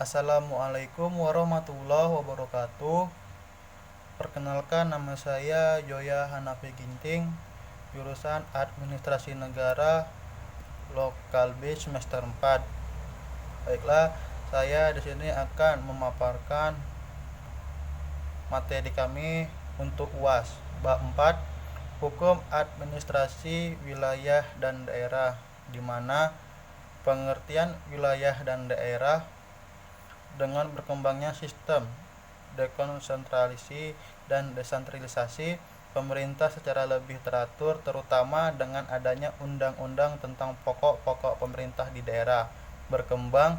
Assalamualaikum warahmatullahi wabarakatuh. Perkenalkan, nama saya Joya Hanafi Ginting, jurusan Administrasi Negara Lokal B semester 4. Baiklah, saya di sini akan memaparkan materi kami untuk UAS bab 4, Hukum Administrasi Wilayah dan Daerah, di mana pengertian wilayah dan daerah dengan berkembangnya sistem dekonsentrasi dan desentralisasi, pemerintah secara lebih teratur, terutama dengan adanya undang-undang tentang pokok-pokok pemerintah di daerah. Berkembang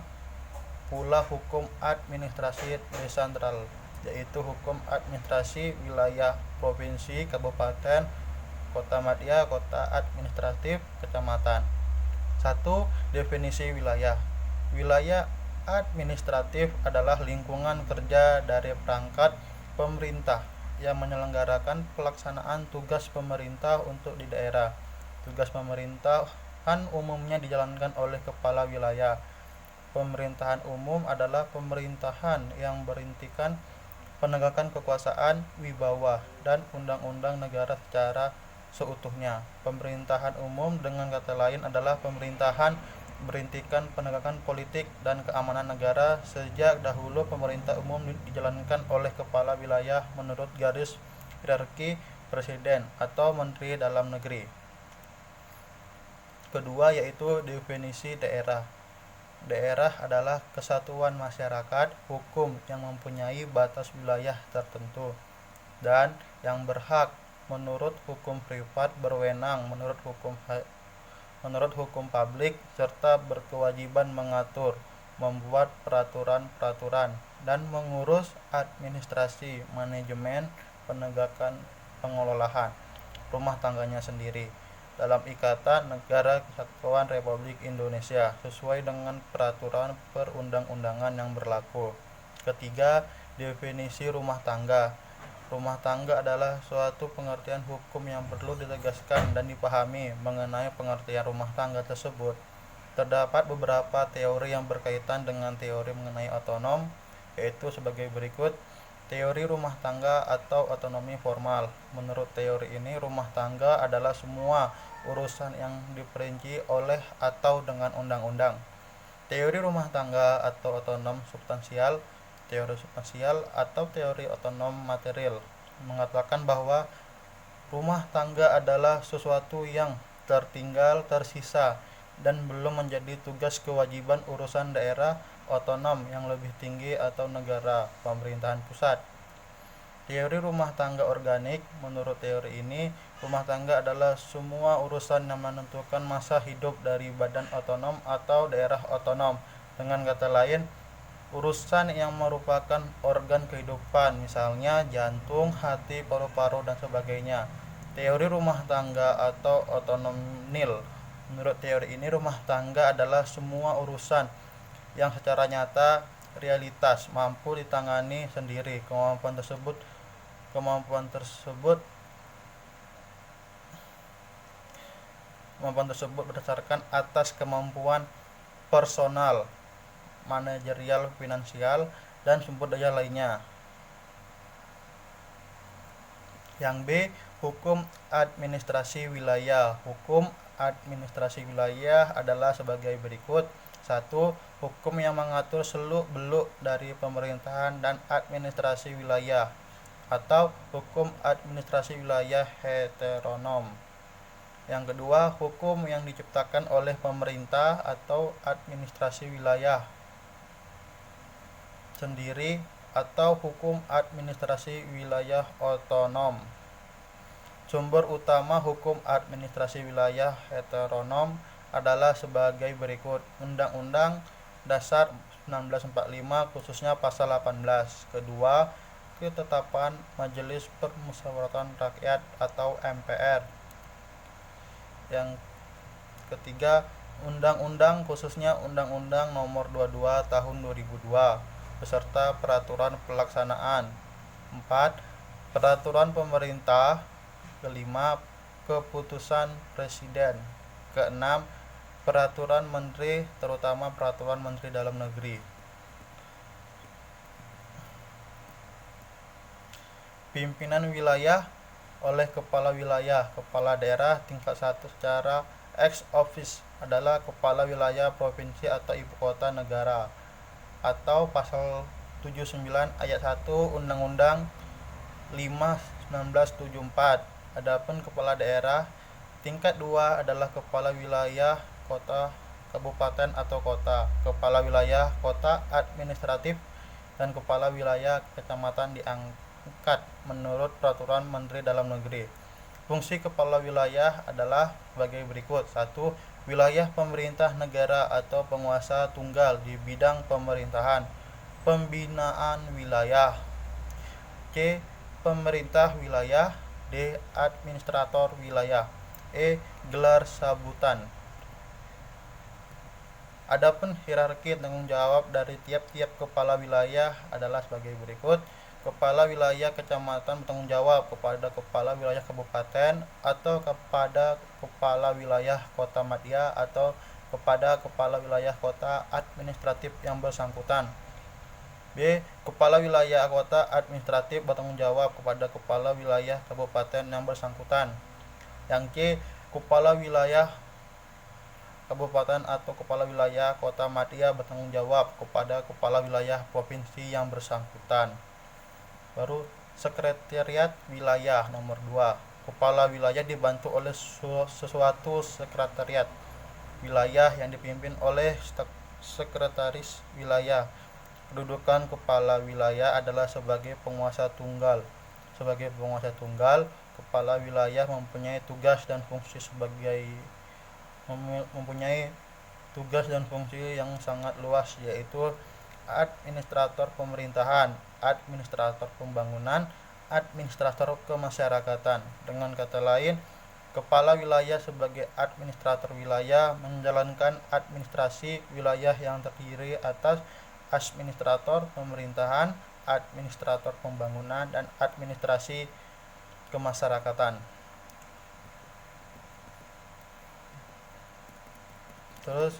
pula hukum administrasi desentral, yaitu hukum administrasi wilayah provinsi, kabupaten, kota madya, kota administratif, kecamatan. 1. Definisi wilayah. Wilayah administratif adalah lingkungan kerja dari perangkat pemerintah yang menyelenggarakan pelaksanaan tugas pemerintah untuk di daerah. Tugas pemerintahan umumnya dijalankan oleh kepala wilayah. Pemerintahan umum adalah pemerintahan yang berintikan penegakan kekuasaan wibawa dan undang-undang negara secara seutuhnya. Pemerintahan umum dengan kata lain adalah pemerintahan berintikan penegakan politik dan keamanan negara. Sejak dahulu pemerintah umum dijalankan oleh kepala wilayah menurut garis hierarki presiden atau menteri dalam negeri. Kedua, yaitu definisi daerah. Daerah adalah kesatuan masyarakat hukum yang mempunyai batas wilayah tertentu dan yang berhak menurut hukum privat, berwenang menurut hukum publik, serta berkewajiban mengatur, membuat peraturan-peraturan, dan mengurus administrasi, manajemen, penegakan, pengelolaan rumah tangganya sendiri dalam ikatan negara kesatuan Republik Indonesia sesuai dengan peraturan perundang-undangan yang berlaku. Ketiga, definisi rumah tangga. Rumah tangga adalah suatu pengertian hukum yang perlu ditegaskan dan dipahami. Mengenai pengertian rumah tangga tersebut, terdapat beberapa teori yang berkaitan dengan teori mengenai otonom, yaitu sebagai berikut. Teori rumah tangga atau otonomi formal. Menurut teori ini, rumah tangga adalah semua urusan yang diperinci oleh atau dengan undang-undang. Teori rumah tangga atau otonom substansial. Teori substansial atau teori otonom material mengatakan bahwa rumah tangga adalah sesuatu yang tertinggal, tersisa, dan belum menjadi tugas kewajiban urusan daerah otonom yang lebih tinggi atau negara pemerintahan pusat. Teori rumah tangga organik. Menurut teori ini, rumah tangga adalah semua urusan yang menentukan masa hidup dari badan otonom atau daerah otonom. Dengan kata lain, urusan yang merupakan organ kehidupan, misalnya jantung, hati, paru-paru, dan sebagainya. Teori rumah tangga atau otonomil. Menurut teori ini, rumah tangga adalah semua urusan yang secara nyata realitas mampu ditangani sendiri. Kemampuan tersebut berdasarkan atas kemampuan personal, manajerial, finansial, dan sumber daya lainnya. Yang B, hukum administrasi wilayah. Hukum administrasi wilayah adalah sebagai berikut. 1. Hukum yang mengatur seluk-beluk dari pemerintahan dan administrasi wilayah atau hukum administrasi wilayah heteronom. Yang kedua, hukum yang diciptakan oleh pemerintah atau administrasi wilayah sendiri atau hukum administrasi wilayah otonom. Sumber utama hukum administrasi wilayah heteronom adalah sebagai berikut. Undang-Undang Dasar 1945 khususnya pasal 18. Kedua, ketetapan Majelis Permusyawaratan Rakyat atau MPR. Yang ketiga, undang-undang khususnya Undang-Undang Nomor 22 Tahun 2002 beserta peraturan pelaksanaan. 4. Peraturan pemerintah. Kelima, keputusan presiden. Keenam, peraturan menteri, terutama peraturan menteri dalam negeri. Pimpinan wilayah oleh kepala wilayah, kepala daerah tingkat 1 secara ex office adalah kepala wilayah provinsi atau ibu kota negara, atau pasal 79 ayat 1 Undang-Undang 5/1974. Adapun kepala daerah tingkat 2 adalah kepala wilayah kota, kabupaten atau kota, kepala wilayah kota administratif, dan kepala wilayah kecamatan diangkat menurut peraturan Menteri Dalam Negeri. Fungsi kepala wilayah adalah sebagai berikut. 1. Wilayah pemerintah negara atau penguasa tunggal di bidang pemerintahan, pembinaan wilayah. C. Pemerintah wilayah. D. Administrator wilayah. E. Gelar sabutan. Adapun hierarki tanggung jawab dari tiap-tiap kepala wilayah adalah sebagai berikut. Kepala wilayah kecamatan bertanggung jawab kepada kepala wilayah kabupaten atau kepada kepala wilayah kota madya atau kepada kepala wilayah kota administratif yang bersangkutan. B. Kepala wilayah kota administratif bertanggung jawab kepada kepala wilayah kabupaten yang bersangkutan. Yang C. Kepala wilayah kabupaten atau kepala wilayah kota madya bertanggung jawab kepada kepala wilayah provinsi yang bersangkutan. Baru sekretariat wilayah nomor 2. Kepala wilayah dibantu oleh sesuatu sekretariat wilayah yang dipimpin oleh sekretaris wilayah. Kedudukan kepala wilayah adalah sebagai penguasa tunggal. Sebagai penguasa tunggal, kepala wilayah mempunyai tugas dan fungsi yang sangat luas, yaitu administrator pemerintahan, administrator pembangunan, administrator kemasyarakatan. Dengan kata lain, kepala wilayah sebagai administrator wilayah menjalankan administrasi wilayah yang terdiri atas administrator pemerintahan, administrator pembangunan, dan administrasi kemasyarakatan. Terus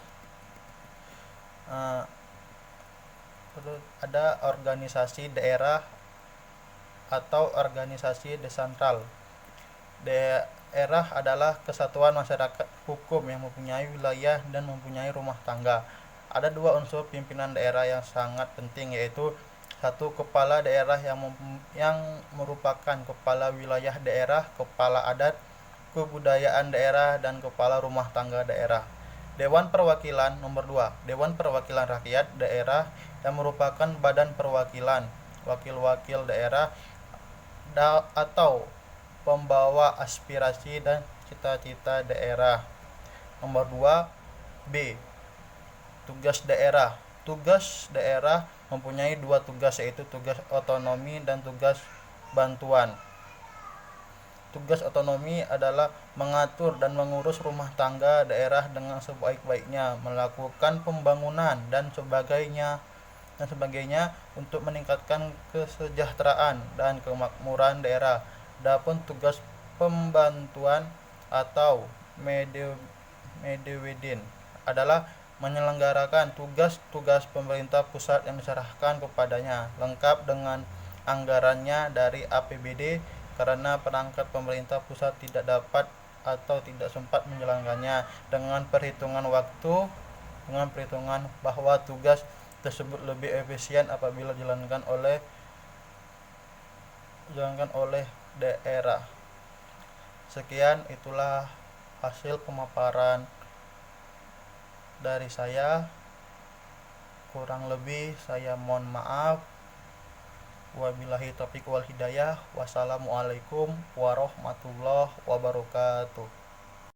ada organisasi daerah atau organisasi desentral. Daerah adalah kesatuan masyarakat hukum yang mempunyai wilayah dan mempunyai rumah tangga. Ada dua unsur pimpinan daerah yang sangat penting, yaitu 1. Kepala daerah yang merupakan kepala wilayah daerah, kepala adat, kebudayaan daerah, dan kepala rumah tangga daerah. Dewan Perwakilan nomor 2. Dewan Perwakilan Rakyat Daerah yang merupakan badan perwakilan wakil-wakil daerah atau pembawa aspirasi dan cita-cita daerah. Nomor 2. B. Tugas daerah. Tugas daerah mempunyai 2 tugas, yaitu tugas otonomi dan tugas bantuan. Tugas otonomi adalah mengatur dan mengurus rumah tangga daerah dengan sebaik-baiknya, melakukan pembangunan dan sebagainya untuk meningkatkan kesejahteraan dan kemakmuran daerah. Adapun tugas pembantuan atau Medewedin adalah menyelenggarakan tugas-tugas pemerintah pusat yang diserahkan kepadanya, lengkap dengan anggarannya dari APBD, karena perangkat pemerintah pusat tidak dapat atau tidak sempat menjalankannya, dengan perhitungan bahwa tugas tersebut lebih efisien apabila dijalankan oleh daerah. Sekian, itulah hasil pemaparan dari saya. Kurang lebih saya mohon maaf. Wabillahi taufiq wal hidayah. Wassalamualaikum warahmatullahi wabarakatuh.